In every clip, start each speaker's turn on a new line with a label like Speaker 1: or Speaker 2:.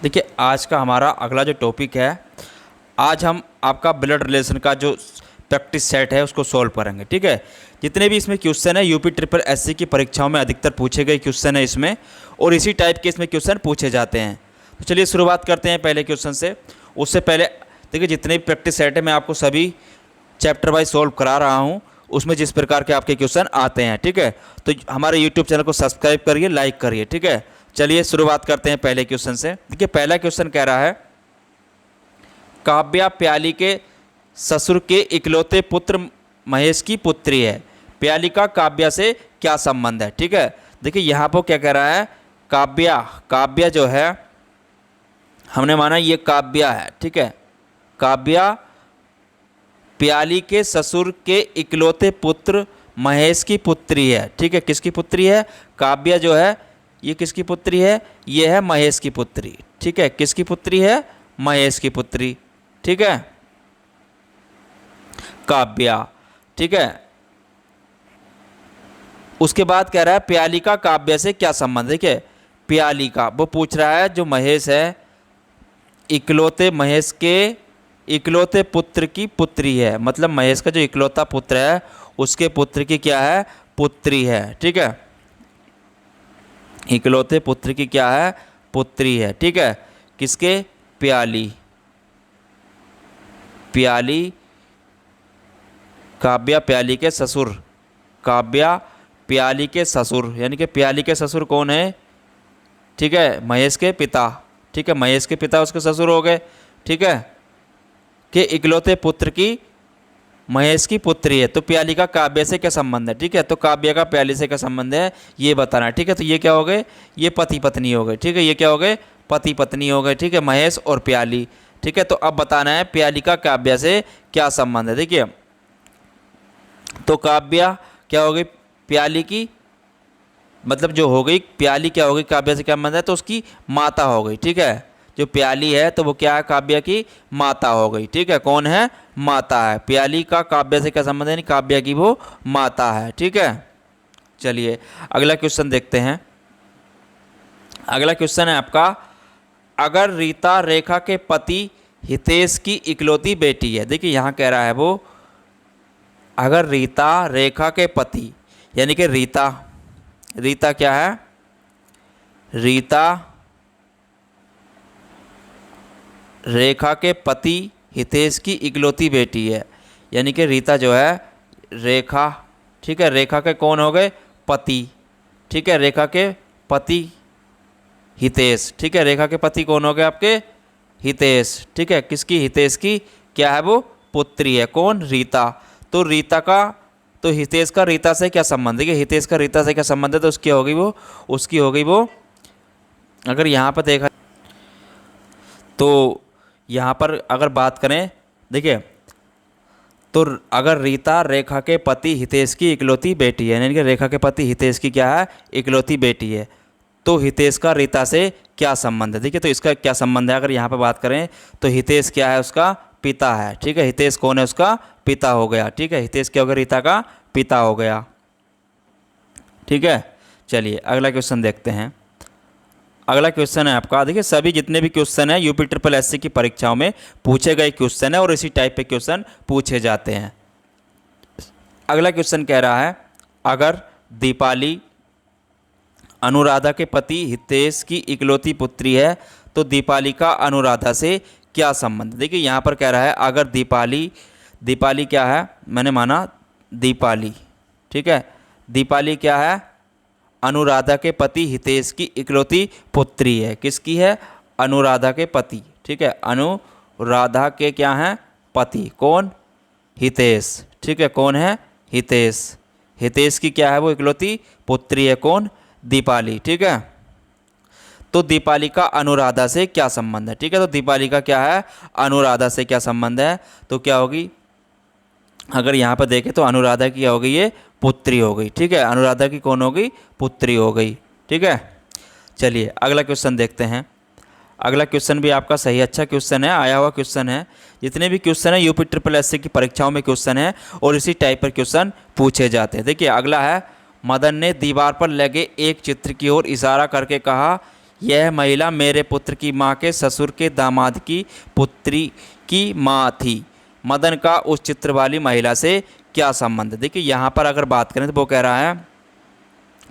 Speaker 1: देखिए आज का हमारा अगला जो टॉपिक है, आज हम आपका ब्लड रिलेशन का जो प्रैक्टिस सेट है उसको सॉल्व करेंगे। ठीक है, जितने भी इसमें क्वेश्चन है यूपी ट्रिपल एससी की परीक्षाओं में अधिकतर पूछे गए क्वेश्चन है इसमें, और इसी टाइप के इसमें क्वेश्चन पूछे जाते हैं। तो चलिए शुरुआत करते हैं पहले क्वेश्चन से। उससे पहले देखिए जितने भी प्रैक्टिस सेट है मैं आपको सभी चैप्टर वाइज सॉल्व करा रहा हूँ, उसमें जिस प्रकार के आपके क्वेश्चन आते हैं। ठीक है, तो हमारे यूट्यूब चैनल को सब्सक्राइब करिए, लाइक करिए। ठीक है, चलिए शुरुआत करते हैं पहले क्वेश्चन से। देखिए पहला क्वेश्चन कह रहा है, काव्या प्याली के ससुर के इकलौते पुत्र महेश की पुत्री है, प्याली का काव्या से क्या संबंध है। ठीक है, देखिए यहाँ पर क्या कह रहा है, काव्या जो है हमने माना ये काव्या है। ठीक है, काव्या प्याली के ससुर के इकलौते पुत्र महेश की पुत्री है। ठीक है, किसकी पुत्री है, काव्या जो है ये किसकी पुत्री है, ये है महेश की पुत्री। ठीक है, किसकी पुत्री है, महेश की पुत्री। ठीक है, काव्या। ठीक है, उसके बाद कह रहा है प्याली का काव्या से क्या संबंध है। देखिए प्याली का वो पूछ रहा है, जो महेश है महेश के इकलौते पुत्र की पुत्री है, मतलब महेश का जो इकलौता पुत्र है उसके पुत्र की क्या है, पुत्री है। ठीक है, इकलौते पुत्र की क्या है, पुत्री है। ठीक है, किसके, प्याली काव्या प्याली के ससुर, काव्या प्याली के ससुर, यानी कि प्याली के ससुर कौन है, ठीक है, महेश के पिता। ठीक है, महेश के पिता उसके ससुर हो गए। ठीक है, कि इकलौते पुत्र की महेश की पुत्री है, तो प्याली का काव्य से क्या संबंध है। ठीक है, तो काव्य का प्याली से क्या संबंध है ये बताना है। ठीक है, तो ये क्या हो गए, ये पति पत्नी हो गए। ठीक है, ये क्या हो गए, पति पत्नी हो गए। ठीक है, महेश और प्याली। ठीक है, तो अब बताना है प्याली का काव्य से क्या संबंध है। देखिए तो काव्या क्या हो गई, प्याली की मतलब जो हो गई, प्याली क्या हो गई, काव्य से क्या संबंध है, तो उसकी माता हो गई। ठीक है, जो प्याली है तो वो क्या है, काव्य की माता हो गई। ठीक है, कौन है, माता है। प्याली का काव्य से क्या संबंध है, काव्य की वो माता है। ठीक है, चलिए अगला क्वेश्चन देखते हैं। अगला क्वेश्चन है आपका, अगर रीता रेखा के पति हितेश की इकलौती बेटी है। देखिए यहाँ कह रहा है वो, अगर रीता रेखा के पति, यानी कि रीता क्या है, रीता रेखा के पति हितेश की इकलौती बेटी है, यानी कि रीता जो है रेखा, ठीक है, रेखा के कौन हो गए, पति। ठीक है, रेखा के पति हितेश। ठीक है, रेखा के पति कौन हो गए आपके, हितेश। ठीक है, किसकी, हितेश की क्या है, वो पुत्री है। कौन, रीता। तो रीता का, तो हितेश का रीता से क्या संबंध है, हितेश का रीता से क्या संबंध है, तो उसकी हो गई वो अगर यहाँ पर देखा तो यहाँ पर अगर बात करें, देखिए तो अगर रीता रेखा के पति हितेश की इकलौती बेटी है, यानी कि रेखा के पति हितेश की क्या है, इकलौती बेटी है, तो हितेश का रीता से क्या संबंध है। देखिए तो इसका क्या संबंध है, अगर यहाँ पर बात करें तो हितेश क्या है, उसका पिता है। ठीक है, हितेश कौन है, उसका पिता हो गया। ठीक है, हितेश क्या हो गया, रीता का पिता हो गया। ठीक है, चलिए अगला क्वेश्चन देखते हैं। अगला क्वेश्चन है आपका, देखिए सभी जितने भी क्वेश्चन है यूपी ट्रिपल एससी की परीक्षाओं में पूछे गए क्वेश्चन है और इसी टाइप के क्वेश्चन पूछे जाते हैं। अगला क्वेश्चन कह रहा है, अगर दीपाली अनुराधा के पति हितेश की इकलौती पुत्री है तो दीपाली का अनुराधा से क्या संबंध। देखिए यहाँ पर कह रहा है, अगर दीपाली क्या है, मैंने माना दीपाली। ठीक है, दीपाली क्या है, अनुराधा के पति हितेश की इकलौती पुत्री है। किसकी है, अनुराधा के पति। ठीक है, अनुराधा के क्या हैं, पति। कौन, हितेश। ठीक है, कौन है, हितेश की क्या है, वो इकलौती पुत्री है। कौन, दीपाली। ठीक है, तो दीपाली का अनुराधा से क्या संबंध है। ठीक है, तो दीपाली का क्या है, अनुराधा से क्या संबंध है, तो क्या होगी, अगर यहाँ पर देखें तो अनुराधा की क्या हो गई, ये पुत्री हो गई। ठीक है, अनुराधा की कौन हो गई, पुत्री हो गई। ठीक है, चलिए अगला क्वेश्चन देखते हैं। अगला क्वेश्चन भी आपका सही अच्छा क्वेश्चन है, आया हुआ क्वेश्चन है। जितने भी क्वेश्चन है यूपी ट्रिपल एससी की परीक्षाओं में क्वेश्चन है और इसी टाइप पर क्वेश्चन पूछे जाते हैं। देखिए अगला है, मदन ने दीवार पर लगे एक चित्र की ओर इशारा करके कहा, यह महिला मेरे पुत्र की माँ के ससुर के दामाद की पुत्री की माँ थी। मदन का उस चित्र वाली महिला से क्या संबंध। देखिए यहाँ पर अगर बात करें तो वो कह रहा है,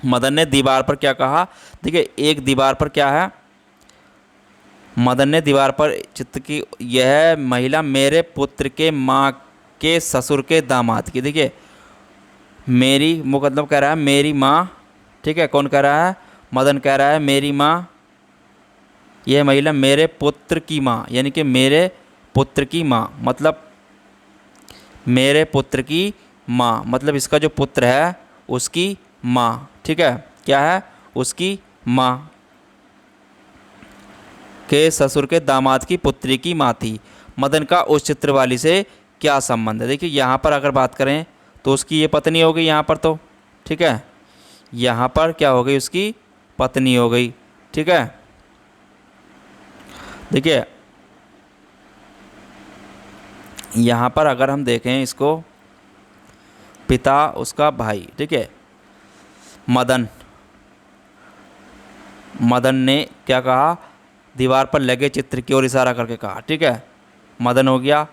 Speaker 1: मदन ने दीवार पर क्या कहा। देखिए एक दीवार पर क्या है, मदन ने दीवार पर चित्र की, यह महिला मेरे पुत्र के माँ के ससुर के दामाद की। देखिए मेरी मुकदम कह रहा है मेरी माँ, ठीक है, कौन कह रहा है, मदन कह रहा है मेरी माँ, यह महिला मेरे पुत्र की माँ, यानी कि मेरे पुत्र की माँ, मतलब मेरे पुत्र की माँ, मतलब इसका जो पुत्र है उसकी माँ, ठीक है, क्या है, उसकी माँ के ससुर के दामाद की पुत्री की माँ थी। मदन का उस चित्र वाली से क्या संबंध है। देखिए यहाँ पर अगर बात करें तो उसकी ये पत्नी हो गई यहाँ पर, तो ठीक है, यहाँ पर क्या हो गई, उसकी पत्नी हो गई, ठीक है। देखिए यहाँ पर अगर हम देखें इसको, पिता उसका भाई, ठीक है, मदन, मदन ने क्या कहा, दीवार पर लगे चित्र की ओर इशारा करके कहा, ठीक है, मदन हो गया,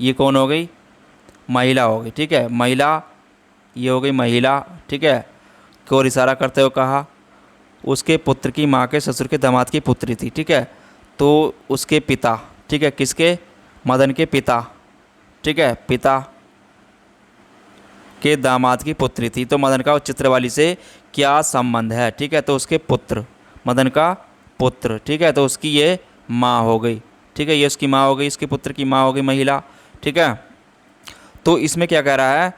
Speaker 1: ये कौन हो गई, महिला हो गई, ठीक है, महिला, ये हो गई महिला, ठीक है, की ओर इशारा करते हुए कहा, उसके पुत्र की माँ के ससुर के दामाद की पुत्री थी, ठीक है, तो उसके पिता, ठीक है, किसके, मदन के पिता, ठीक है, पिता के दामाद की पुत्री थी। तो मदन का उस चित्र वाली से क्या संबंध है, ठीक है, तो उसके पुत्र, मदन का पुत्र, ठीक है, तो उसकी ये माँ हो गई, ठीक है, ये उसकी माँ हो गई, इसके पुत्र की माँ हो गई महिला, ठीक है। तो इसमें क्या कह रहा है,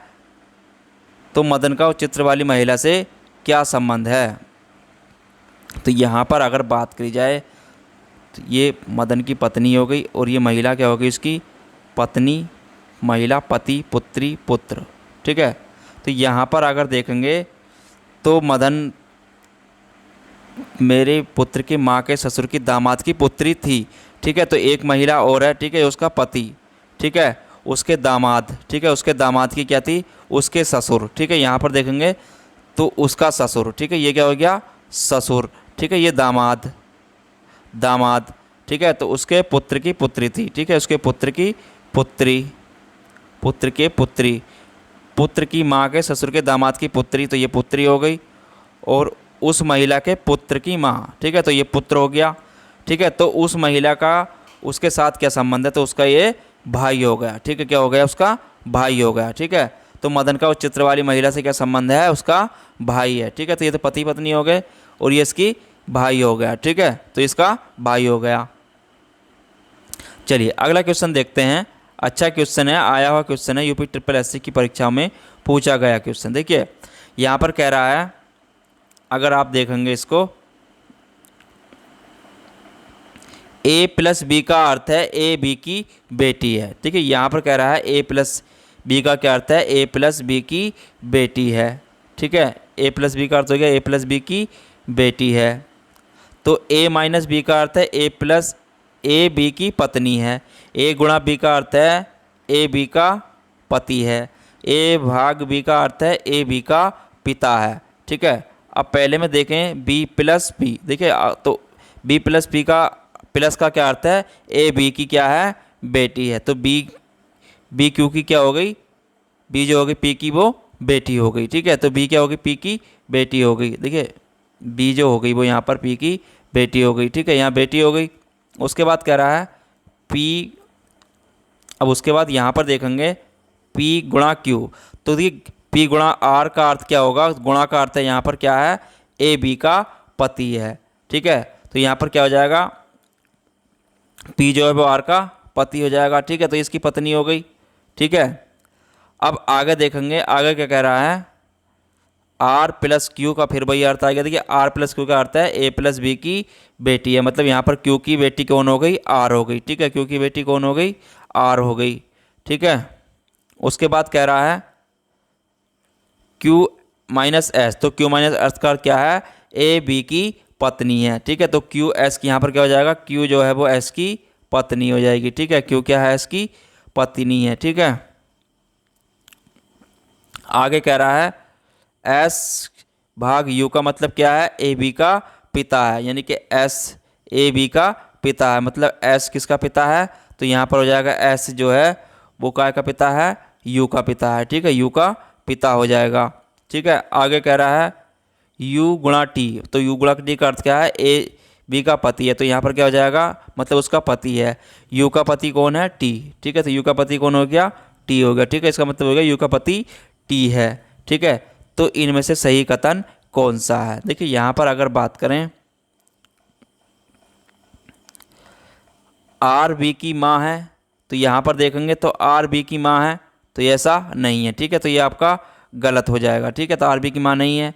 Speaker 1: तो मदन का उस चित्र वाली महिला से क्या संबंध है। तो यहाँ पर अगर बात करी जाए तो ये मदन की पत्नी हो गई और ये महिला क्या हो गई, उसकी पत्नी, महिला, पति, पुत्री, पुत्र, ठीक है। तो यहाँ पर अगर देखेंगे तो मदन मेरे पुत्र की माँ के ससुर की दामाद की पुत्री थी, ठीक है, तो एक महिला और है, ठीक है, उसका पति, ठीक है, उसके दामाद, ठीक है, उसके दामाद की क्या थी, उसके ससुर, ठीक है, यहाँ पर देखेंगे तो उसका ससुर, ठीक है, ये क्या हो गया, ससुर, ठीक है, ये दामाद, दामाद, ठीक है, तो उसके पुत्र की पुत्री थी, ठीक है, उसके पुत्र की पुत्री, पुत्र के पुत्री, पुत्र की माँ के ससुर के दामाद की पुत्री, तो ये पुत्री हो गई, और उस महिला के पुत्र की माँ, ठीक है, तो ये पुत्र हो गया, ठीक है, तो उस महिला का उसके साथ क्या संबंध है, तो उसका ये भाई हो गया, ठीक है, क्या हो गया, उसका भाई हो गया, ठीक है। तो मदन का उस चित्र वाली महिला से क्या संबंध है, उसका भाई है, ठीक है, तो ये तो पति पत्नी हो गए और ये इसकी भाई हो गया, ठीक है, तो इसका भाई हो गया। चलिए अगला क्वेश्चन देखते हैं। अच्छा क्वेश्चन है, आया हुआ क्वेश्चन है, यूपी ट्रिपल एससी की परीक्षा में पूछा गया क्वेश्चन। देखिए यहाँ पर कह रहा है, अगर आप देखेंगे इसको, ए प्लस बी का अर्थ है ए बी की बेटी है, ठीक है, यहाँ पर कह रहा है ए प्लस बी का क्या अर्थ है, ए प्लस बी की बेटी है, ठीक है, ए प्लस बी का अर्थ हो गया ए प्लस बी की बेटी है। तो ए माइनस बी का अर्थ है ए प्लस ए बी की पत्नी है, ए गुणा बी का अर्थ है ए बी का पति है, ए भाग बी का अर्थ है ए बी का पिता है, ठीक है। अब पहले में देखें बी प्लस पी, देखिए तो बी प्लस पी का प्लस का क्या अर्थ है, ए बी की क्या है, बेटी है, तो बी क्यू की क्या हो गई, बी जो हो गई पी की वो बेटी हो गई, ठीक है, तो बी क्या हो गई, पी की बेटी हो गई। देखिए बी जो हो गई वो यहाँ पर पी की बेटी हो गई, ठीक है, यहाँ बेटी हो गई। उसके बाद कह रहा है पी, अब उसके बाद यहाँ पर देखेंगे पी गुणा क्यू, तो देखिए पी गुणा आर का अर्थ क्या होगा, गुणा का अर्थ है यहाँ पर क्या है, ए बी का पति है, ठीक है, तो यहाँ पर क्या हो जाएगा, पी जो है वो आर का पति हो जाएगा, ठीक है, तो इसकी पत्नी हो गई, ठीक है। अब आगे देखेंगे, आगे क्या कह रहा है, आर प्लस क्यू का फिर वही अर्थ आ गया। देखिए आर प्लस क्यू का अर्थ है ए प्लस बी की बेटी है, मतलब यहाँ पर क्यू की बेटी कौन हो गई, आर हो गई, ठीक है, क्यू की बेटी कौन हो गई, आर हो गई, ठीक है। उसके बाद कह रहा है क्यू माइनस एस, तो क्यू माइनस एस का अर्थ क्या है, ए बी की पत्नी है, ठीक है, तो क्यू एस की यहाँ पर क्या हो जाएगा, क्यू जो है वो एस की पत्नी हो जाएगी, ठीक है, क्यू क्या है, एस की पत्नी है, ठीक है। आगे कह रहा है एस भाग यू का मतलब क्या है, ए बी का पिता है, यानी कि एस ए बी का पिता है। मतलब एस किसका पिता है, तो यहाँ पर हो जाएगा एस जो है वो काय का पिता है, यू का पिता है। ठीक है, यू का पिता हो जाएगा। ठीक है, आगे कह रहा है यू गुणा टी, तो यू गुणा टी का अर्थ क्या है, ए बी का पति है, तो यहाँ पर क्या हो जाएगा, मतलब उसका पति है। यू का पति कौन है, टी। ठीक है, तो यू का पति कौन हो गया, टी हो गया। ठीक है, इसका मतलब हो गया यू का पति टी है। ठीक है, तो इनमें से सही कथन कौन सा है। देखिए यहाँ पर अगर बात करें आर बी की माँ है, तो यहाँ पर देखेंगे तो आर बी की माँ है, तो ये ऐसा नहीं है। ठीक है, तो ये आपका गलत हो जाएगा। ठीक है, तो आर बी की माँ नहीं है।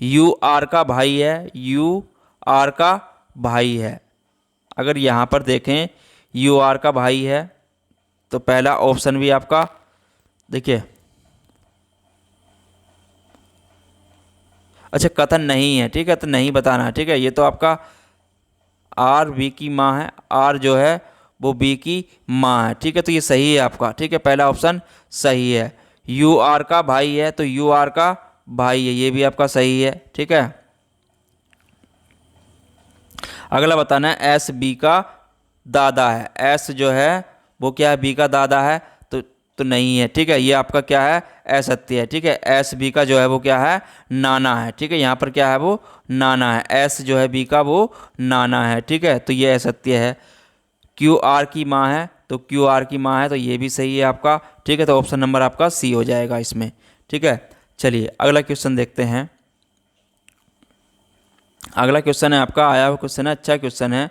Speaker 1: यू आर का भाई है, यू आर का भाई है। अगर यहाँ पर देखें यू आर का भाई है, तो पहला ऑप्शन भी आपका देखिए, अच्छा कथन नहीं है। ठीक है, तो नहीं बताना है। ठीक है, ये तो आपका आर बी की माँ है, आर जो है वो बी की माँ है। ठीक है, तो ये सही है आपका। ठीक है, पहला ऑप्शन सही है। यू आर का भाई है, तो यू आर का भाई है, ये भी आपका सही है। ठीक है, अगला बताना है एस बी का दादा है। एस जो है वो क्या है, बी का दादा है, तो नहीं है। ठीक है, ये आपका क्या है, असत्य है। ठीक है, एस बी का जो है वो क्या है, नाना है। ठीक है, यहाँ पर क्या है, वो नाना है। एस जो है बी का वो नाना है। ठीक है, तो ये असत्य है। क्यू आर की माँ है, तो क्यू आर की माँ है, तो ये भी सही है आपका। ठीक है, तो ऑप्शन नंबर आपका सी हो जाएगा इसमें। ठीक है, चलिए अगला क्वेश्चन देखते हैं। अगला क्वेश्चन है आपका, आया हुआ क्वेश्चन है, अच्छा क्वेश्चन है।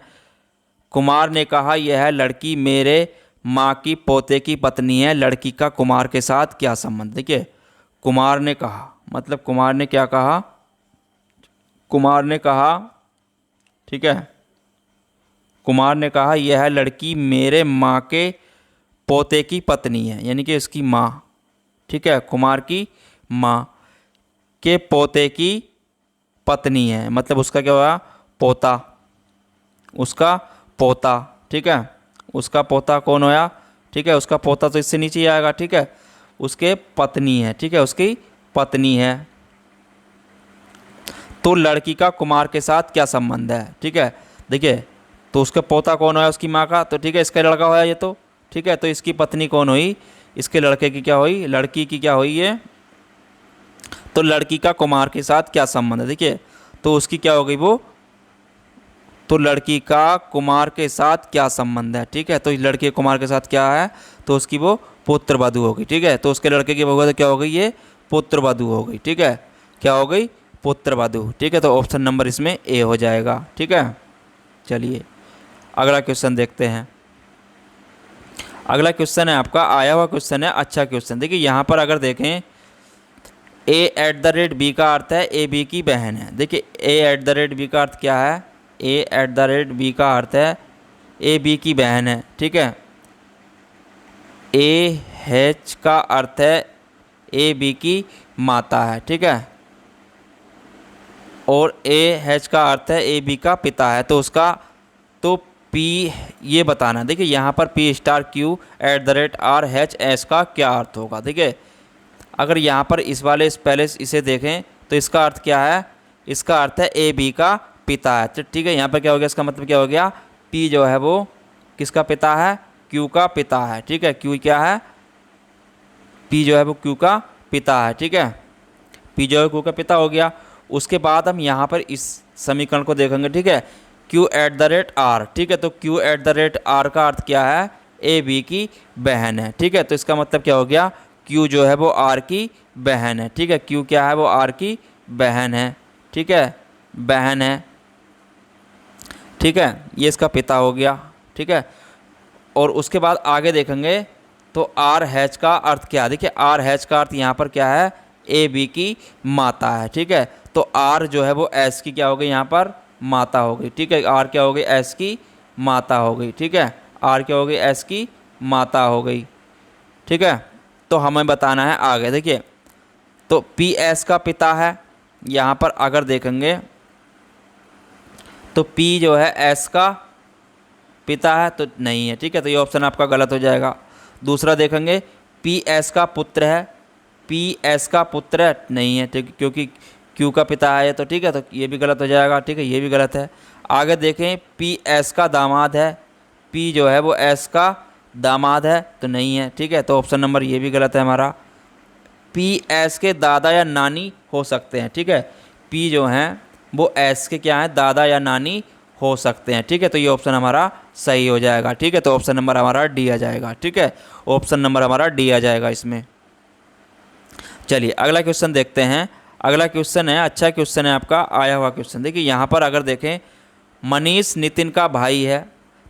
Speaker 1: कुमार ने कहा यह लड़की मेरे माँ की पोते की पत्नी है, लड़की का कुमार के साथ क्या संबंध। देखिए कुमार ने कहा, मतलब कुमार ने क्या कहा, कुमार ने कहा, ठीक है, कुमार ने कहा यह लड़की मेरे माँ के पोते की पत्नी है, यानी कि उसकी माँ। ठीक है, कुमार की माँ के पोते की पत्नी है, मतलब उसका क्या हुआ, पोता, उसका पोता। ठीक है, उसका पोता कौन होया। ठीक है, उसका पोता तो इससे नीचे ही आएगा। ठीक है, उसके पत्नी है। ठीक है, उसकी पत्नी है, तो लड़की का कुमार के साथ क्या संबंध है। ठीक है, देखिए तो उसका पोता कौन होया, उसकी माँ का, तो ठीक है इसका लड़का होया ये तो। ठीक है, तो इसकी पत्नी कौन हुई, इसके लड़के की क्या हुई, लड़की की क्या हुई ये, तो लड़की का कुमार के साथ क्या संबंध है। देखिए तो उसकी क्या हो गई वो, तो लड़की का कुमार के साथ क्या संबंध है। ठीक है, तो इस लड़के कुमार के साथ क्या है, तो उसकी वो पुत्र वधू हो गई। ठीक है, तो उसके लड़के की बहू तो क्या हो गई, ये पुत्र वधू हो गई। ठीक है, क्या हो गई, पुत्र वधू। ठीक है, तो ऑप्शन नंबर इसमें ए हो जाएगा। ठीक है, चलिए अगला क्वेश्चन देखते हैं। अगला क्वेश्चन है आपका, आया हुआ क्वेश्चन है, अच्छा क्वेश्चन। देखिए यहाँ पर अगर देखें a@b का अर्थ है ए बी की बहन है। देखिए a@b का अर्थ क्या है, a@b का अर्थ है ए बी की बहन है। ठीक है, AH का अर्थ है ए बी की माता है। ठीक है, और AH का अर्थ है ए बी का पिता है, तो उसका तो P ये बताना। देखिए यहाँ पर P*Q@RHS का क्या अर्थ होगा। देखिए अगर यहाँ पर इस वाले इस पहले इसे देखें तो इसका अर्थ क्या है, इसका अर्थ है ए बी का पिता है। तो ठीक है, यहाँ पर क्या हो गया, इसका मतलब क्या हो गया, P जो है वो किसका पिता है, Q का पिता है। ठीक है, Q क्या है, P जो है वो Q का पिता है। ठीक है, P जो है Q का पिता हो गया। उसके बाद हम यहाँ पर इस समीकरण को देखेंगे। ठीक है, Q@R। ठीक है, तो Q@R का अर्थ क्या है, ए बी की बहन है। ठीक है, तो इसका मतलब क्या हो गया, Q जो है वो R की बहन है। ठीक है, Q क्या है, वो R की बहन है। ठीक है, बहन है। ठीक है, ये इसका पिता हो गया। ठीक है, और उसके बाद आगे देखेंगे तो RH का अर्थ क्या है। देखिए RH का अर्थ यहाँ पर क्या है, ए बी की माता है। ठीक है, तो R जो है वो S की क्या हो गई, यहाँ पर माता हो गई। ठीक है, R क्या हो गई, S की माता हो गई। ठीक है, R क्या हो गई, S की माता हो गई। ठीक है, तो हमें बताना है आगे। देखिए तो PS का पिता है, यहाँ पर अगर देखेंगे तो P जो है S का पिता है, तो नहीं है। ठीक है, तो ये ऑप्शन आपका गलत हो जाएगा। दूसरा देखेंगे PS का पुत्र है, PS का पुत्र नहीं है, ठीक, क्योंकि क्यू का पिता है ये, तो ठीक है, तो ये भी गलत हो जाएगा, ठीक है, ये भी गलत है। आगे देखें, पी एस का दामाद है, पी जो है वो एस का दामाद है, तो नहीं है, ठीक है, तो ऑप्शन नंबर ये भी गलत है हमारा। पी एस के दादा या नानी हो सकते हैं, ठीक है, पी जो हैं वो एस के क्या हैं, दादा या नानी हो सकते हैं, ठीक है, तो ये ऑप्शन हमारा सही हो जाएगा, ठीक है, तो ऑप्शन नंबर हमारा डी आ जाएगा, ठीक है, ऑप्शन नंबर हमारा डी आ जाएगा इसमें। चलिए अगला क्वेश्चन देखते हैं। अगला क्वेश्चन है, अच्छा क्वेश्चन है आपका, आया हुआ क्वेश्चन। देखिए यहाँ पर अगर देखें, मनीष नितिन का भाई है।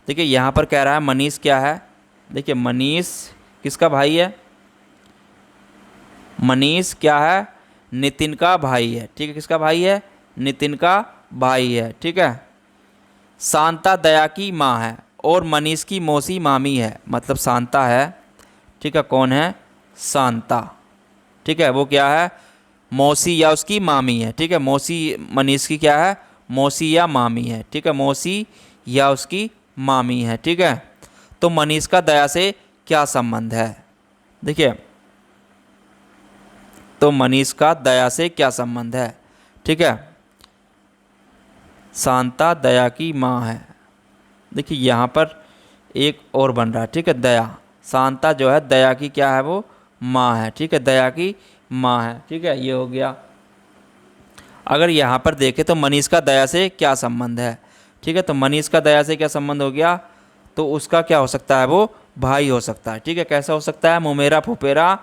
Speaker 1: देखिए यहाँ पर कह रहा है मनीष क्या है, देखिए मनीष किसका भाई है, मनीष क्या है, नितिन का भाई है, ठीक है, किसका भाई है, नितिन का भाई है, ठीक है। शांता दया की माँ है और मनीष की मौसी मामी है, मतलब शांता है, ठीक है, कौन है, शांता, ठीक है, वो क्या है, मौसी या उसकी मामी है, ठीक है, मौसी मनीष की क्या है, मौसी या मामी है, ठीक है, मौसी या उसकी मामी है, ठीक है। तो मनीष का दया से क्या संबंध है, देखिए, तो मनीष का दया से क्या संबंध है, ठीक है, शांता दया की माँ है। देखिए यहाँ पर एक और बन रहा है, ठीक है, दया, शांता जो है दया की क्या है, वो माँ है, ठीक है, दया की माँ है, ठीक है, ये हो गया। अगर यहाँ पर देखें तो मनीष का दया से क्या संबंध है, ठीक है, तो मनीष का दया से क्या संबंध हो गया, तो उसका क्या हो सकता है, वो भाई हो सकता है, ठीक है, कैसा हो सकता है, मुमेरा फुफेरा,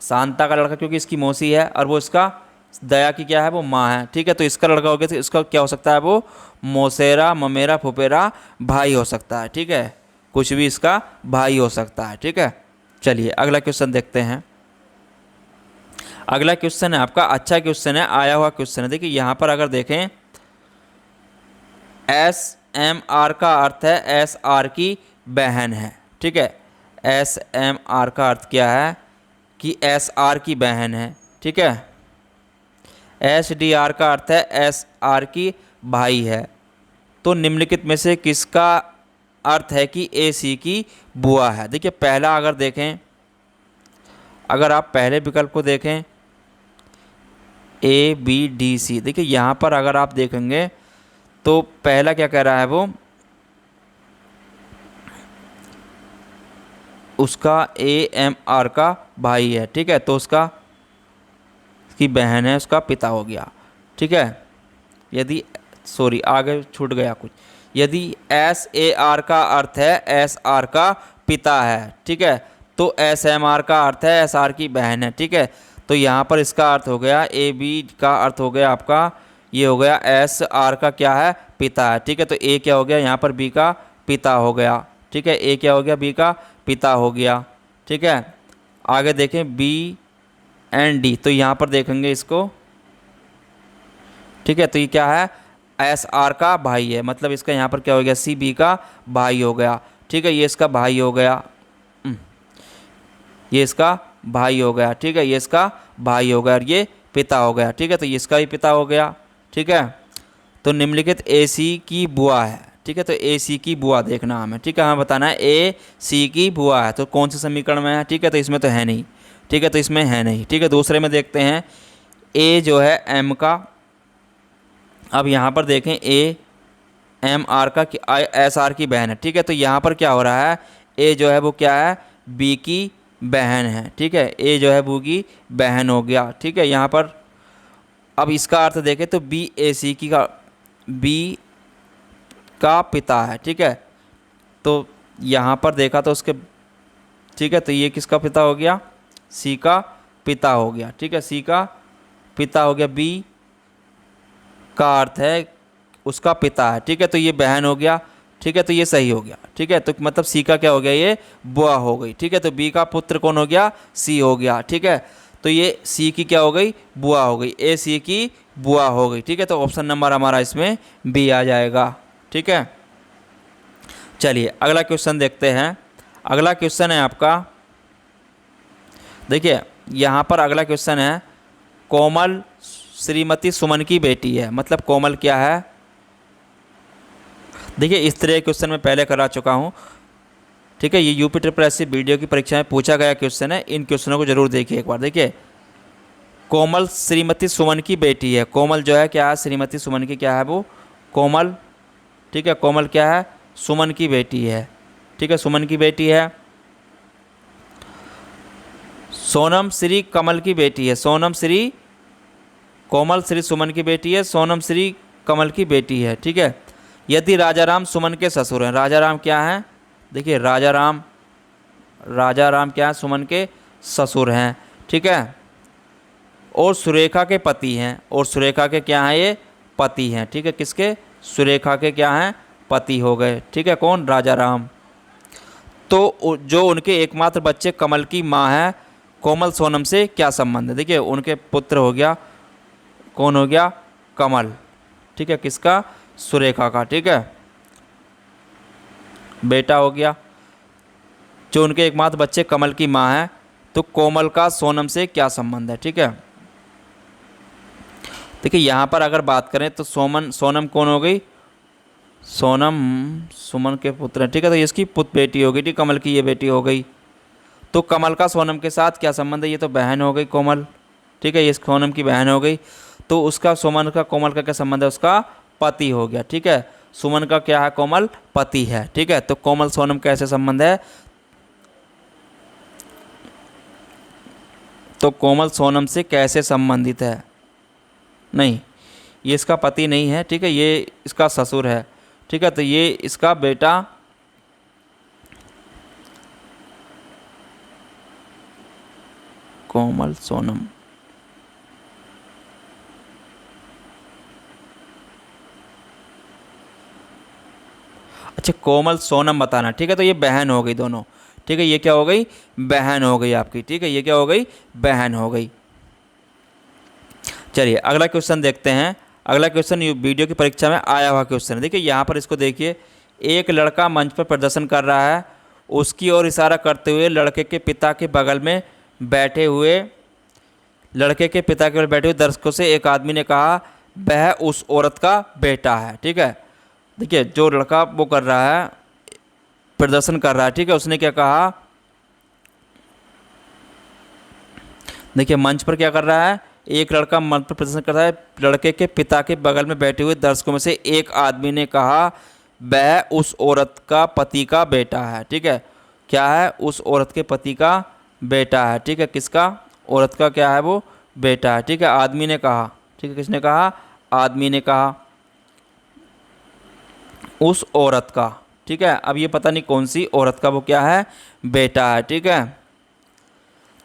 Speaker 1: शांता का लड़का क्योंकि इसकी मौसी है और वो इसका दया की क्या है, वो माँ है, ठीक है, तो इसका लड़का हो गया, तो इसका क्या हो सकता है, वो मौसेरा ममेरा फुफेरा भाई हो सकता है, ठीक है, कुछ भी इसका भाई हो सकता है, ठीक है। चलिए अगला क्वेश्चन देखते हैं। अगला क्वेश्चन है आपका, अच्छा क्वेश्चन है, आया हुआ क्वेश्चन है। देखिए यहाँ पर अगर देखें, एस एम आर का अर्थ है एस आर की बहन है, ठीक है, एस एम आर का अर्थ क्या है कि एस आर की बहन है, ठीक है। एस डी आर का अर्थ है एस आर की भाई है। तो निम्नलिखित में से किसका अर्थ है कि ए सी की बुआ है। देखिए पहला अगर देखें, अगर आप पहले विकल्प को देखें ए बी डी सी, देखिए यहाँ पर अगर आप देखेंगे तो पहला क्या कह रहा है, वो उसका ए एम आर का भाई है, ठीक है, तो उसका की बहन है, उसका पिता हो गया, ठीक है। यदि सॉरी आगे छूट गया कुछ, यदि एस ए आर का अर्थ है एस आर का पिता है, ठीक है, तो एस एम आर का अर्थ है एस आर की बहन है, ठीक है, तो यहाँ पर इसका अर्थ हो गया, ए बी का अर्थ हो गया आपका, ये हो गया एस आर का क्या है, पिता है, ठीक है, तो ए क्या हो गया यहाँ पर, बी का पिता हो गया, ठीक है, ए क्या हो गया, बी का पिता हो गया, ठीक है। आगे देखें बी एंड डी, तो यहाँ पर देखेंगे इसको, ठीक है, तो ये क्या है, एस आर का भाई है, मतलब इसका यहाँ पर क्या हो गया, सी बी का भाई हो गया, ठीक है, ये इसका भाई हो गया, ये इसका भाई हो गया, ठीक है, ये इसका भाई हो गया और ये पिता हो गया, ठीक है, तो ये इसका भी पिता हो गया, ठीक है। तो निम्नलिखित ए सी की बुआ है, ठीक है, तो ए सी की बुआ देखना हमें, ठीक है, हमें बताना है ए सी की बुआ है, तो कौन से समीकरण में है, ठीक है, तो इसमें तो है नहीं, ठीक है, तो इसमें है नहीं, ठीक है। दूसरे में देखते हैं, ए जो है एम का, अब यहाँ पर देखें ए एम आर का एस आर की बहन है, ठीक है, तो यहाँ पर क्या हो रहा है, ए जो है वो क्या है, बी की बहन है, ठीक है, ए जो है बू की बहन हो गया, ठीक है। यहाँ पर अब इसका अर्थ देखें तो बी ए सी की का बी का पिता है, ठीक है, तो यहाँ पर देखा तो उसके, ठीक है, तो ये किसका पिता हो गया, सी का पिता हो गया, ठीक है, सी का पिता हो गया, बी का अर्थ है उसका पिता है, ठीक है, तो ये बहन हो गया, ठीक है, तो ये सही हो गया, ठीक है, तो मतलब सी का क्या हो गया, ये बुआ हो गई, ठीक है, तो बी का पुत्र कौन हो गया, सी हो गया, ठीक है, तो ये सी की क्या हो गई, बुआ हो गई, ए सी की बुआ हो गई, ठीक है, तो ऑप्शन नंबर हमारा इसमें बी आ जाएगा, ठीक है। चलिए अगला क्वेश्चन देखते हैं। अगला क्वेश्चन है आपका, देखिए यहाँ पर अगला क्वेश्चन है, कोमल श्रीमती सुमन की बेटी है, मतलब कोमल क्या है, देखिए इस तरह के क्वेश्चन मैं पहले करा चुका हूँ, ठीक है, ये यूपी ट्रिपल एससी वीडियो की परीक्षा में पूछा गया क्वेश्चन है, इन क्वेश्चनों को जरूर देखिए एक बार। देखिए कोमल श्रीमती सुमन की बेटी है। कोमल जो है क्या है, श्रीमती सुमन की क्या है वो, कोमल। ठीक है, कोमल क्या है, सुमन की बेटी है। ठीक है, सुमन की बेटी है। सोनम श्री कमल की बेटी है। सोनम श्री, कोमल श्री सुमन की बेटी है, सोनम श्री कमल की बेटी है। ठीक है, यदि राजाराम सुमन के ससुर हैं। राजाराम क्या हैं, देखिए राजाराम, राजाराम क्या है, सुमन के ससुर हैं। ठीक है, और सुरेखा के पति हैं। और सुरेखा के क्या हैं, ये पति हैं। ठीक है, किसके, सुरेखा के क्या हैं, पति हो गए। ठीक है, कौन, राजाराम। तो जो उनके एकमात्र बच्चे कमल की माँ है, कोमल सोनम से क्या संबंध है। देखिए उनके पुत्र हो गया, कौन हो गया, कमल। ठीक है, किसका, सुरेखा का। ठीक है, बेटा हो गया। जो उनके एकमात्र बच्चे कमल की माँ है, तो कोमल का सोनम से क्या संबंध है। ठीक है, देखिए यहाँ पर अगर बात करें तो सोनम कौन हो गई, सोनम सुमन के पुत्र हैं। ठीक है, तो इसकी बेटी हो गई। ठीक, कमल की ये बेटी हो गई। तो कमल का सोनम के साथ क्या संबंध है, ये तो बहन हो गई कोमल। ठीक है, ये सोनम की बहन हो गई। तो उसका सुमन का कोमल का क्या संबंध है, उसका पति हो गया। ठीक है, सुमन का क्या है, कोमल पति है। ठीक है, तो कोमल सोनम कैसे संबंध है, तो कोमल सोनम से कैसे संबंधित है, नहीं ये इसका पति नहीं है। ठीक है, ये इसका ससुर है। ठीक है, तो ये इसका बेटा कोमल सोनम। अच्छा, कोमल सोनम बताना। ठीक है, तो ये बहन हो गई दोनों। ठीक है, ये क्या हो गई, बहन हो गई आपकी। ठीक है, ये क्या हो गई, बहन हो गई। चलिए अगला क्वेश्चन देखते हैं। अगला क्वेश्चन वीडियो की परीक्षा में आया हुआ क्वेश्चन है। देखिए यहाँ पर इसको देखिए, एक लड़का मंच पर प्रदर्शन कर रहा है, उसकी ओर इशारा करते हुए लड़के के पिता के बगल में बैठे हुए दर्शकों से एक आदमी ने कहा, वह उस औरत का बेटा है। ठीक है, देखिए जो लड़का वो कर रहा है, प्रदर्शन कर रहा है। ठीक है, उसने क्या कहा, देखिए मंच पर क्या कर रहा है, एक लड़का मंच पर प्रदर्शन कर रहा है, लड़के के पिता के बगल में बैठे हुए दर्शकों में से एक आदमी ने कहा, वह उस औरत का पति का बेटा है। ठीक है, क्या है, उस औरत के पति का बेटा है। ठीक है, किसका, औरत का क्या है, वो बेटा है। ठीक है, आदमी ने कहा। ठीक है, किसने कहा, आदमी ने कहा, उस औरत का। ठीक है, अब ये पता नहीं कौन सी औरत का वो क्या है, बेटा है। ठीक है,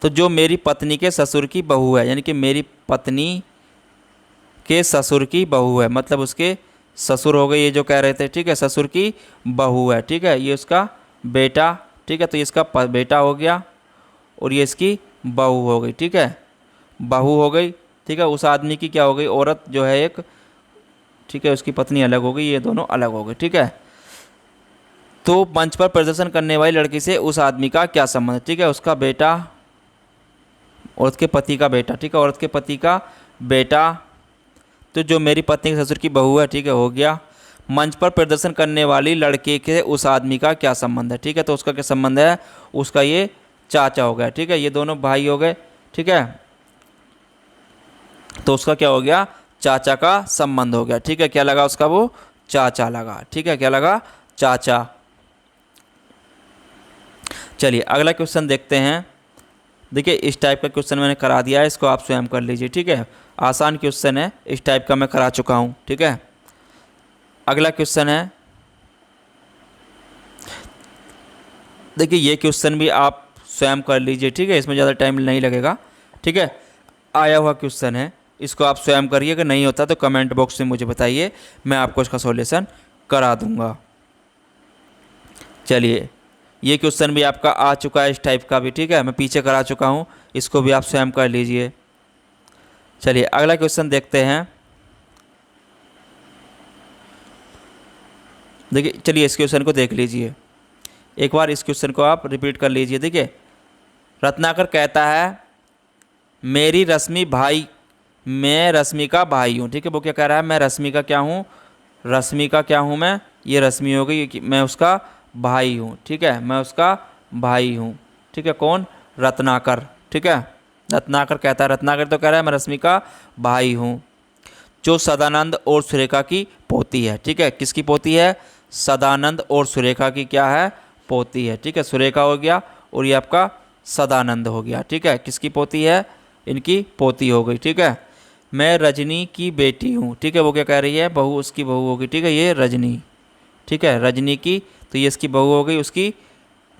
Speaker 1: तो जो मेरी पत्नी के ससुर की बहू है, यानी कि मेरी पत्नी के ससुर की बहू है, मतलब उसके ससुर हो गए ये जो कह रहे थे। ठीक है, ससुर की बहू है। ठीक है, ये उसका बेटा। ठीक है, तो ये इसका बेटा हो गया और ये इसकी बहू हो गई। ठीक है, बहू हो गई। ठीक है, उस आदमी की क्या हो गई, औरत जो है एक। ठीक है, उसकी पत्नी अलग हो गई, ये दोनों अलग हो गए। ठीक है, तो मंच पर प्रदर्शन करने वाली लड़की से उस आदमी का क्या संबंध। ठीक है, उसका बेटा, औरत के पति का बेटा। ठीक है, औरत के पति का बेटा। तो जो मेरी पत्नी के ससुर की बहू है। ठीक है, हो गया। मंच पर प्रदर्शन करने वाली लड़के के उस आदमी का क्या संबंध है। ठीक है, तो उसका क्या संबंध है, उसका ये चाचा हो गया। ठीक है, ये दोनों भाई हो गए। ठीक है, तो उसका क्या हो गया, चाचा का संबंध हो गया। ठीक है, क्या लगा उसका, वो चाचा लगा। ठीक है, क्या लगा, चाचा। चलिए अगला क्वेश्चन देखते हैं। देखिए इस टाइप का क्वेश्चन मैंने करा दिया है, इसको आप स्वयं कर लीजिए। ठीक है, आसान क्वेश्चन है, इस टाइप का मैं करा चुका हूँ। ठीक है, अगला क्वेश्चन है, देखिए ये क्वेश्चन भी आप स्वयं कर लीजिए। ठीक है, इसमें ज़्यादा टाइम नहीं लगेगा। ठीक है, आया हुआ क्वेश्चन है, इसको आप स्वयं करिए। अगर नहीं होता तो कमेंट बॉक्स में मुझे बताइए, मैं आपको इसका सॉल्यूशन करा दूंगा। चलिए ये क्वेश्चन भी आपका आ चुका है, इस टाइप का भी। ठीक है, मैं पीछे करा चुका हूँ, इसको भी आप स्वयं कर लीजिए। चलिए अगला क्वेश्चन देखते हैं। देखिए चलिए इस क्वेश्चन को देख लीजिए, एक बार इस क्वेश्चन को आप रिपीट कर लीजिए। देखिए रत्नाकर कहता है, मेरी रश्मि भाई, मैं रश्मि का भाई हूँ। ठीक है, वो क्या कह रहा है, मैं रश्मि का क्या हूँ, रश्मि का क्या हूँ मैं, ये रश्मि हो गई, मैं उसका भाई हूँ। ठीक है, मैं उसका भाई हूँ। ठीक है, कौन, रत्नाकर। ठीक है, रत्नाकर कहता है, रत्नाकर तो कह रहा है मैं रश्मि का भाई हूँ, जो सदानंद और सुरेखा की पोती है। ठीक है, किसकी पोती है? सदानंद और सुरेखा की क्या है? पोती है। ठीक है, सुरेखा हो गया और ये आपका सदानंद हो गया। ठीक है, किसकी पोती है? इनकी पोती हो गई। ठीक है, मैं रजनी की बेटी हूँ। ठीक है, वो क्या कह रही है? बहू, उसकी बहू होगी। ठीक है, ये रजनी। ठीक है, रजनी की, तो ये इसकी बहू हो गई, उसकी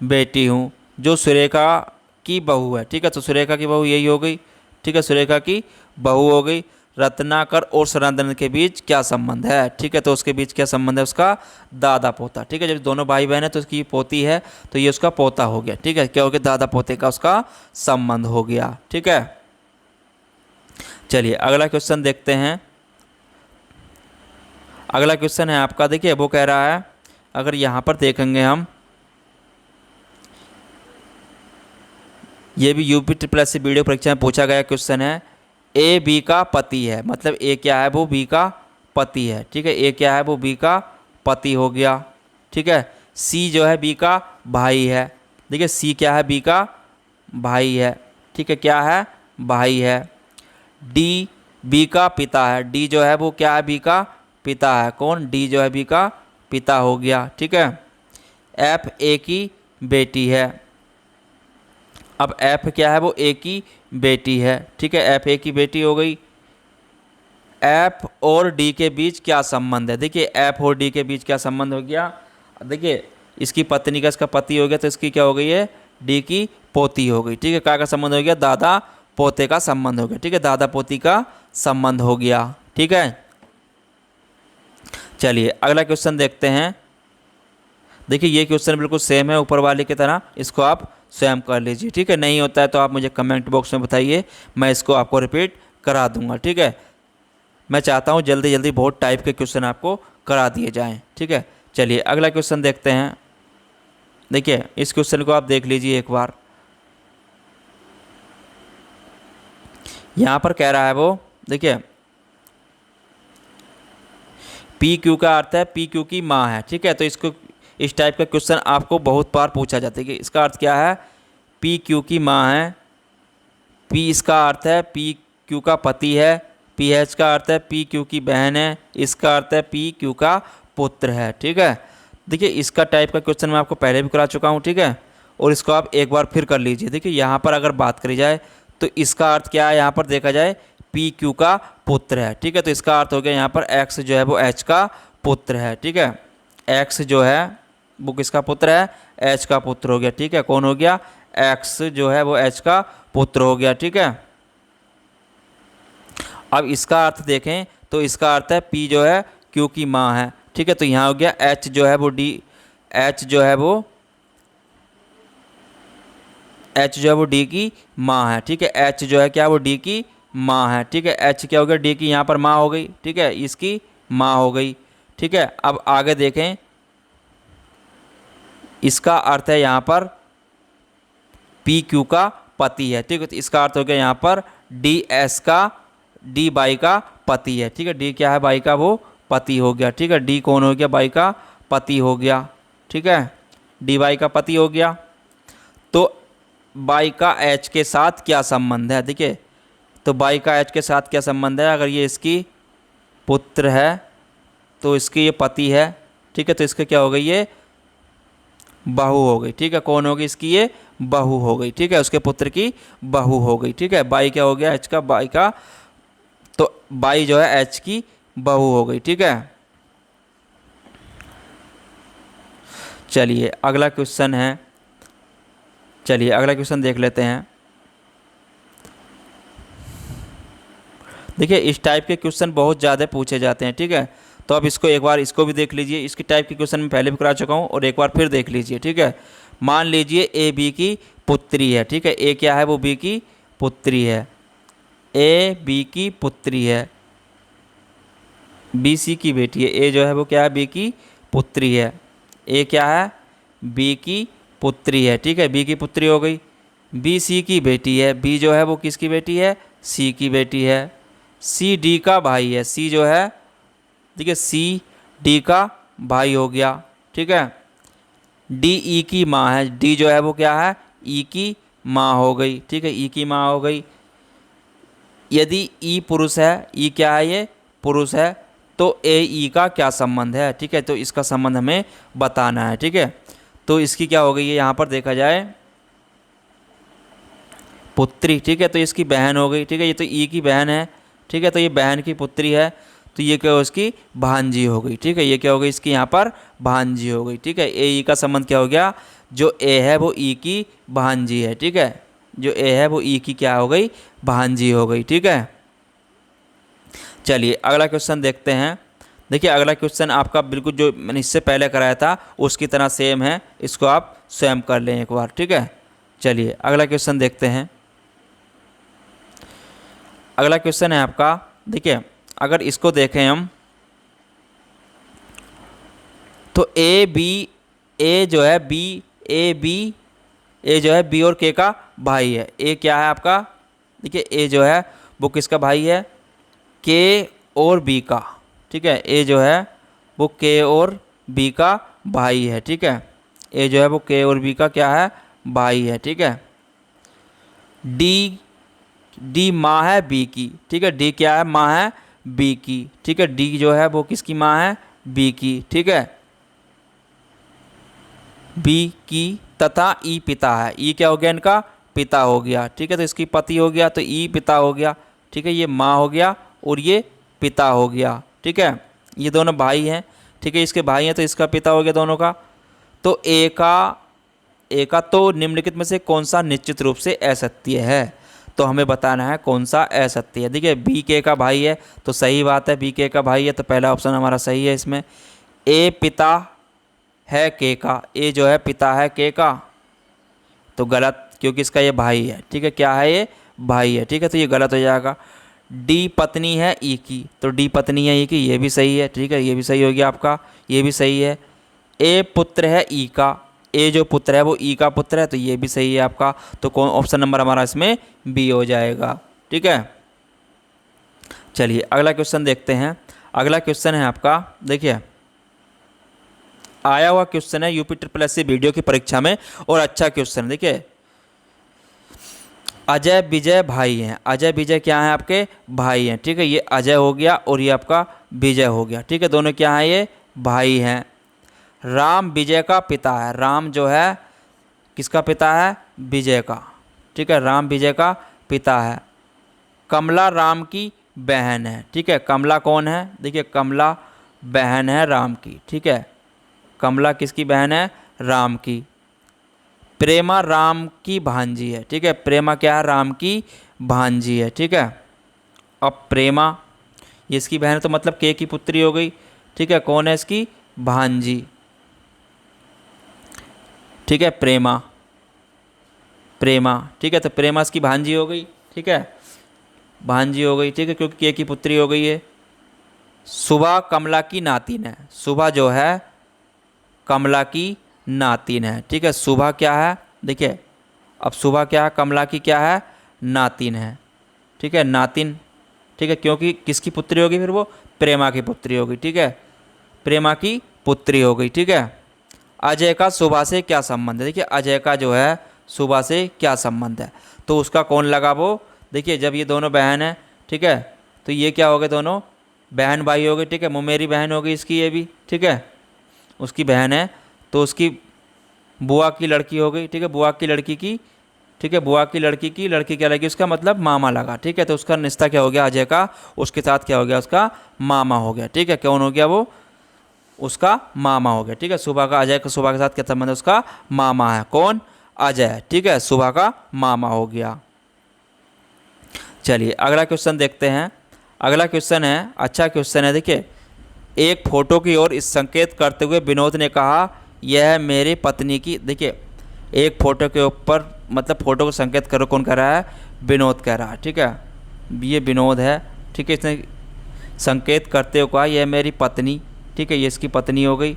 Speaker 1: बेटी हूँ, जो सुरेखा की बहू है। ठीक है, तो सुरेखा की बहू यही हो गई। ठीक है, सुरेखा की बहू हो गई। रत्नाकर और सदानंद के बीच क्या संबंध है? ठीक है, तो उसके बीच क्या संबंध है? उसका दादा पोता। ठीक है, जब दोनों भाई बहन है तो उसकी पोती है, तो ये उसका पोता हो गया। ठीक है, क्या हो गया? दादा पोते का उसका संबंध हो गया। ठीक है, चलिए अगला क्वेश्चन देखते हैं। अगला क्वेश्चन है आपका, देखिए वो कह रहा है, अगर यहाँ पर देखेंगे हम, ये भी UP triple S C video परीक्षा में पूछा गया क्वेश्चन है। ए बी का पति है, मतलब ए क्या है? वो बी का पति है। ठीक है, ए क्या है? वो बी का पति हो गया। ठीक है, सी जो है बी का भाई है। देखिए सी क्या है? बी का भाई है। ठीक है, क्या है? भाई है। डी बी का पिता है। डी जो है वो क्या है? बी का पिता है। कौन? डी जो है बी का पिता हो गया। ठीक है, एफ ए की बेटी है। अब एफ क्या है? वो ए की बेटी है। ठीक है, एफ ए की बेटी हो गई। एफ और डी के बीच क्या संबंध है? देखिए एफ और डी के बीच क्या संबंध हो गया? देखिए इसकी पत्नी का इसका पति हो गया, तो इसकी क्या हो गई है? डी की पोती हो गई। ठीक है, क्या का संबंध हो गया? दादा पोते का संबंध हो गया। ठीक है, दादा पोती का संबंध हो गया। ठीक है, चलिए अगला क्वेश्चन देखते हैं। देखिए ये क्वेश्चन बिल्कुल सेम है ऊपर वाले की तरह, इसको आप स्वयं कर लीजिए। ठीक है, नहीं होता है तो आप मुझे कमेंट बॉक्स में बताइए, मैं इसको आपको रिपीट करा दूंगा। ठीक है, मैं चाहता हूँ जल्दी जल्दी बहुत टाइप के क्वेश्चन आपको करा दिए जाएं। ठीक है, चलिए अगला क्वेश्चन देखते हैं। देखिए इस क्वेश्चन को आप देख लीजिए एक बार। यहाँ पर कह रहा है वो, देखिए पी क्यू का अर्थ है पी क्यू की माँ है। ठीक है, तो इसको इस टाइप का क्वेश्चन आपको बहुत बार पूछा जाता है कि इसका अर्थ क्या है? पी क्यू की माँ है। पी इसका अर्थ है पी क्यू का पति है। पी एच का अर्थ है पी क्यू की बहन है। इसका अर्थ है पी क्यू का पुत्र है। ठीक है, देखिए इसका टाइप का क्वेश्चन मैं आपको पहले भी करा चुका हूँ। ठीक है, और इसको आप एक बार फिर कर लीजिए। देखिए यहाँ पर अगर बात करी जाए तो इसका अर्थ क्या है? यहाँ पर देखा जाए पी क्यू का पुत्र है। ठीक है, तो इसका अर्थ हो गया यहाँ पर एक्स जो है वो एच का पुत्र है। ठीक है, एक्स जो है वो किसका पुत्र है? एच का पुत्र हो गया। ठीक है, कौन हो गया? एक्स जो है वो एच का पुत्र हो गया। ठीक है, अब इसका अर्थ देखें तो इसका अर्थ है पी जो है क्यू की माँ है। ठीक है, तो यहाँ हो गया एच जो है वो डी, एच जो है वो डी की माँ है। ठीक है, एच जो है क्या? वो डी की माँ है। ठीक है, एच क्या हो गया? डी की यहाँ पर माँ हो गई। ठीक है, इसकी माँ हो गई। ठीक है, अब आगे देखें, इसका अर्थ है यहाँ पर पी क्यू का पति है। ठीक है, तो इसका अर्थ हो गया यहाँ पर डी एस का, डी बाई का पति है। ठीक है, डी क्या है? बाई का वो पति हो गया। ठीक है, डी कौन हो गया? बाई का पति हो गया। ठीक है, डी बाई का पति हो गया। तो बाई का एच के साथ क्या संबंध है? देखिए तो बाई का एच के साथ क्या संबंध है? अगर ये इसकी पुत्र है तो इसकी ये पति है। ठीक है, तो इसके क्या हो गई? ये बहू हो गई। ठीक है, कौन होगी? इसकी ये बहू हो गई। ठीक है, उसके पुत्र की बहू हो गई। ठीक है, बाई क्या हो गया? एच का, बाई का, तो बाई जो है एच की बहू हो गई। ठीक है, चलिए अगला क्वेश्चन है, चलिए अगला क्वेश्चन देख लेते हैं। देखिए इस टाइप के क्वेश्चन बहुत ज़्यादा पूछे जाते हैं। ठीक है, तो अब इसको एक बार इसको भी देख लीजिए। इसकी टाइप के क्वेश्चन मैं पहले भी करा चुका हूँ और एक बार फिर देख लीजिए। ठीक है, मान लीजिए ए बी की पुत्री है। ठीक है, ए क्या है? वो बी की पुत्री है। ए बी की पुत्री है, बी सी की बेटी है। ए जो है वो क्या है? बी की पुत्री है। ए क्या है? बी की पुत्री है। ठीक है, बी की पुत्री हो गई। बी सी की बेटी है। बी जो है वो किसकी बेटी है? सी की बेटी है। सी डी का भाई है। सी जो है, देखिए सी डी का भाई हो गया। ठीक है, डी ई की माँ है। डी जो है वो क्या है? ई की माँ हो गई। ठीक है, ई की माँ हो गई। यदि ई पुरुष है, ई क्या है, ये पुरुष है, तो ए ई का क्या संबंध है, ठीक है, तो इसका संबंध हमें बताना है, ठीक है। तो इसकी क्या हो गई है, यहाँ पर देखा जाए पुत्री, ठीक है, तो इसकी बहन हो गई, ठीक है, ये तो ई की बहन है, ठीक है, तो ये बहन की पुत्री है, तो ये क्या हो, इसकी भांजी हो गई, ठीक है, ये क्या हो गई, इसकी यहाँ पर भांजी हो गई, ठीक है। ए ई का संबंध क्या हो गया, जो ए है वो ई की भांजी है, ठीक है, जो ए है वो ई की क्या हो गई, भांजी हो गई, ठीक है। चलिए अगला क्वेश्चन देखते हैं। देखिए अगला क्वेश्चन आपका बिल्कुल जो मैंने इससे पहले कराया था उसकी तरह सेम है, इसको आप स्वयं कर लें एक बार, ठीक है। चलिए अगला क्वेश्चन देखते हैं। अगला क्वेश्चन है आपका, देखिए अगर इसको देखें हम तो ए बी, ए जो है बी, ए बी, ए जो है बी और के का भाई है। ए क्या है आपका, देखिए ए जो है वो किसका भाई है, के और बी का, ठीक है। ए जो है वो के और बी का भाई है, ठीक है। ए जो है वो के और बी का क्या है, भाई है, ठीक है। डी, डी माँ है बी की, ठीक है, डी क्या है, माँ है बी की, ठीक है। डी जो है वो किसकी माँ है, बी की, ठीक है, बी की। तथा ई पिता है, ई क्या हो गया, इनका पिता हो गया, ठीक है, तो इसकी पति हो गया, तो ई पिता हो गया, ठीक है, ये माँ हो गया और ये पिता हो गया, ठीक है। ये दोनों भाई हैं, ठीक है, इसके भाई हैं तो इसका पिता हो गया दोनों का। तो ए का तो निम्नलिखित में से कौन सा निश्चित रूप से असत्य है, तो हमें बताना है कौन सा असत्य है। देखिए बी के का भाई है तो सही बात है, बी के का भाई है तो पहला ऑप्शन हमारा सही है इसमें। ए पिता है के का, ए जो है पिता है के का, तो गलत, क्योंकि इसका ये भाई है, ठीक है, क्या है ये भाई है, ठीक है, तो ये गलत हो जाएगा। डी पत्नी है ई की, तो डी पत्नी है ई की, ये भी सही है, ठीक है, ये भी सही हो गया आपका, ये भी सही है। ए पुत्र है ई का, ए जो पुत्र है वो ई का पुत्र है, तो ये भी सही है आपका, तो कौन ऑप्शन नंबर हमारा इसमें बी हो जाएगा, ठीक है। चलिए अगला क्वेश्चन देखते हैं। अगला क्वेश्चन है आपका, देखिए आया हुआ क्वेश्चन है यूपी SSC वीडियो की परीक्षा में और अच्छा क्वेश्चन है। देखिए अजय विजय भाई हैं, अजय विजय क्या हैं, आपके भाई हैं, ठीक है, ये अजय हो गया और ये आपका विजय हो गया, ठीक है, दोनों क्या हैं, ये भाई हैं। राम विजय का पिता है, राम जो है किसका पिता है, विजय का, ठीक है, राम विजय का पिता है। कमला राम की बहन है, ठीक है, कमला कौन है, देखिए कमला बहन है राम की, ठीक है, कमला किसकी बहन है, राम की। प्रेमा राम की भांजी है, ठीक है, प्रेमा क्या है, राम की भांजी है, ठीक है। अब प्रेमा ये इसकी बहन है तो मतलब के की पुत्री हो गई, ठीक है, कौन है इसकी भांजी, ठीक है, प्रेमा, प्रेमा, ठीक है, तो प्रेमा इसकी भांजी हो गई, ठीक है, भांजी हो गई, ठीक है, क्योंकि के की पुत्री हो गई है। सुभा कमला की नातिन है, सुभा जो है कमला की नातिन है, ठीक है, सुभा क्या है, देखिए अब सुभा क्या है, कमला की क्या है, नातिन है, ठीक है, नातिन, ठीक है, क्योंकि किसकी पुत्री होगी फिर वो, प्रेमा की पुत्री होगी, ठीक है, प्रेमा की पुत्री हो गई, ठीक है। अजय का सुभा से क्या संबंध है, देखिए अजय का जो है सुभा से क्या संबंध है, तो उसका कौन लगा वो, देखिए जब ये दोनों बहन है, ठीक है, तो ये क्या हो गए, दोनों बहन भाई हो गए, ठीक है, मुमेरी बहन हो गई इसकी, ये भी, ठीक है, उसकी बहन है तो उसकी बुआ की लड़की हो गई, ठीक है, बुआ की लड़की की, ठीक है, बुआ की लड़की क्या लगी, उसका मतलब मामा लगा, ठीक है, तो उसका रिश्ता क्या हो गया अजय का, उसके साथ क्या हो गया, उसका मामा हो गया, ठीक है, कौन हो गया वो, उसका मामा हो गया, ठीक है। सुभा का अजय का सुभा के साथ क्या संबंध है, उसका मामा है, कौन, अजय, ठीक है, सुभा का मामा हो गया। चलिए अगला क्वेश्चन देखते हैं। अगला क्वेश्चन है, अच्छा क्वेश्चन है, देखिए एक फोटो की ओर इस संकेत करते हुए विनोद ने कहा यह मेरी पत्नी की, देखिए एक फोटो के ऊपर मतलब फोटो को संकेत करो, कौन कह रहा है, विनोद कह रहा है, ठीक है, ये विनोद है, ठीक है, इसने संकेत करते हुए कहा यह मेरी पत्नी, ठीक है, ये इसकी पत्नी हो गई,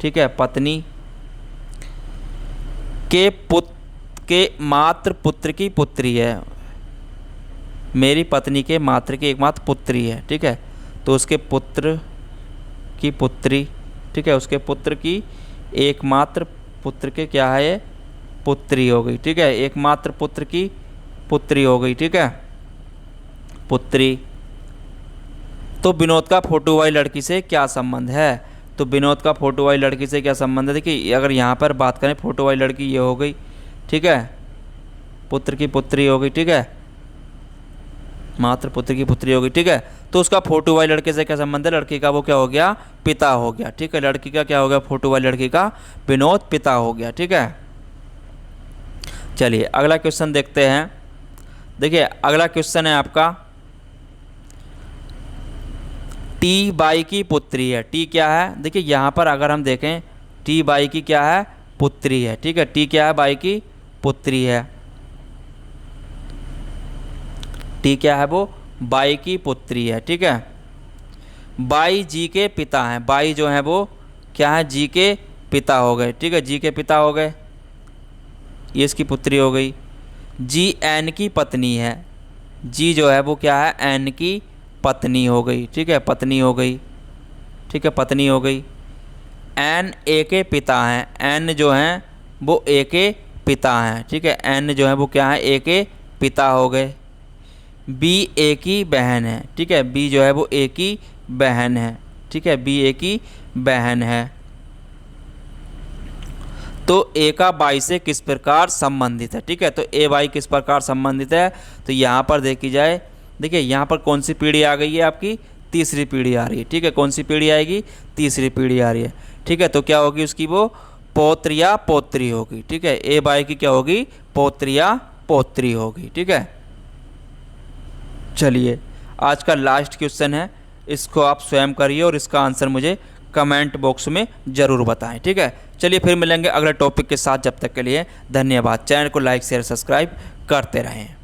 Speaker 1: ठीक है, पत्नी के मात्र पुत्र की पुत्री है, मेरी पत्नी के मात्र की एकमात्र पुत्री है, ठीक है, तो उसके पुत्र की पुत्री, ठीक है, उसके पुत्र की एकमात्र पुत्र के क्या है, ये पुत्री हो गई, ठीक है, एकमात्र पुत्र की पुत्री हो गई, ठीक है। पुत्री। तो विनोद का फोटो वाली लड़की से क्या संबंध है? तो विनोद का फोटो वाली लड़की से क्या संबंध है? देखिए अगर यहाँ पर बात करें फोटो वाली लड़की ये हो गई, ठीक है, पुत्र की पुत्री हो गई, ठीक है, मात्र पुत्र की पुत्री हो गई, ठीक है। तो उसका फोटो वाली लड़के से क्या संबंध है? लड़की का वो क्या हो गया? पिता हो गया, ठीक है। लड़की का क्या हो गया? फोटो वाली लड़की का विनोद पिता हो गया, ठीक है। चलिए अगला क्वेश्चन देखते हैं। देखिए अगला क्वेश्चन है आपका, टी बाई की पुत्री है। टी क्या है? देखिए यहाँ पर अगर हम देखें टी बाई की क्या है? पुत्री है, ठीक है। टी क्या है? बाई की पुत्री है। टी क्या है? वो बाई की पुत्री है, ठीक है। बाई जी के पिता हैं। बाई जो है वो क्या है? जी के पिता हो गए, ठीक है। जी के पिता हो गए, ये इसकी पुत्री हो गई। जी एन की पत्नी है। जी जो है वो क्या है? एन की पत्नी हो गई, ठीक है, पत्नी हो गई, ठीक है, पत्नी हो गई। एन ए के पिता हैं। एन जो हैं वो ए के पिता हैं, ठीक है। एन जो है वो क्या है? ए के पिता हो गए। बी ए की बहन है, ठीक है। बी जो है वो ए की बहन है, ठीक है। बी ए की बहन है। तो ए का बाई से किस प्रकार संबंधित है? ठीक है, तो ए बाई किस प्रकार संबंधित है? तो यहाँ पर देखी जाए, देखिए यहाँ पर कौन सी पीढ़ी आ गई है? आपकी तीसरी पीढ़ी आ रही है, ठीक है। कौन सी पीढ़ी आएगी? तीसरी पीढ़ी आ रही है, ठीक है। तो क्या होगी उसकी? वो पौत्र या पौत्री होगी, ठीक है। ए बाई की क्या होगी? पौत्र या पौत्री होगी, ठीक है। चलिए आज का लास्ट क्वेश्चन है, इसको आप स्वयं करिए और इसका आंसर मुझे कमेंट बॉक्स में ज़रूर बताएं, ठीक है। चलिए फिर मिलेंगे अगले टॉपिक के साथ, जब तक के लिए धन्यवाद। चैनल को लाइक शेयर सब्सक्राइब करते रहें।